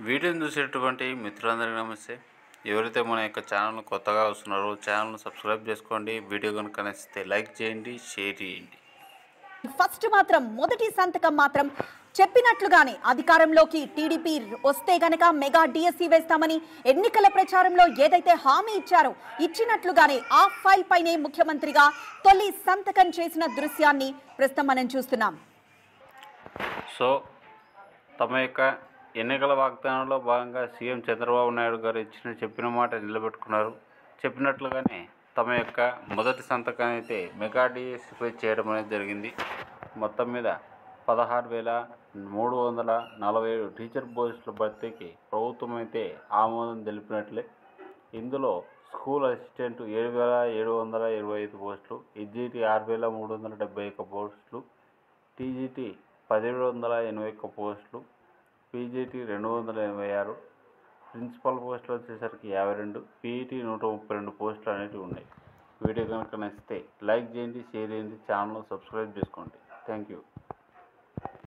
వీడియోని చూసేటువంటి మిత్రులందరికీ నమస్తే. ఎవరైతే మన యొక్క ఛానల్ను కొత్తగా వస్తున్నారో ఛానల్ను సబ్స్క్రైబ్ చేసుకోండి. వీడియో కనుక నచ్చితే లైక్ చేయండి, షేర్ చేయండి. ఫస్ట్ మాత్రం మొదటి సంతకం మాత్రం చెప్పినట్లుగానే అధికారంలోకి టీడీపీ వస్తే గనక మెగా డిఎస్సి వేస్తామని ఎన్నికల ప్రచారంలో ఏదైతే హామీ ఇచ్చారో ఇచ్చినట్లుగానే ఆ ఫైల్ పైనే ముఖ్యమంత్రిగా తొలి సంతకం చేసిన దృశ్యాన్ని ప్రస్తుతం మనం చూస్తున్నాం. సో తమ యొక్క ఎన్నికల వాగ్దానంలో భాగంగా సీఎం చంద్రబాబు నాయుడు గారు చెప్పిన మాట నిలబెట్టుకున్నారు. చెప్పినట్లుగానే తమ యొక్క మొదటి సంతకాన్ని అయితే మెగా డిఎస్సిపై చేయడం అనేది జరిగింది. మొత్తం మీద 16,347 టీచర్ పోస్టుల భర్తీకి ప్రభుత్వం అయితే ఆమోదం తెలిపినట్లే. ఇందులో స్కూల్ అసిస్టెంట్ 7,725 పోస్టులు, ఎస్జిటి 6,371 పోస్టులు, టీజీటీ 1,781 పోస్టులు, పీజీటీ 286, ప్రిన్సిపల్ పోస్టులు వచ్చేసరికి 52, పీఈటీ 132 పోస్టులు అనేవి ఉన్నాయి. వీడియో కనుక నచ్చితే లైక్ చేయండి, షేర్ చేయండి, ఛానల్ సబ్స్క్రైబ్ చేసుకోండి. Thank you.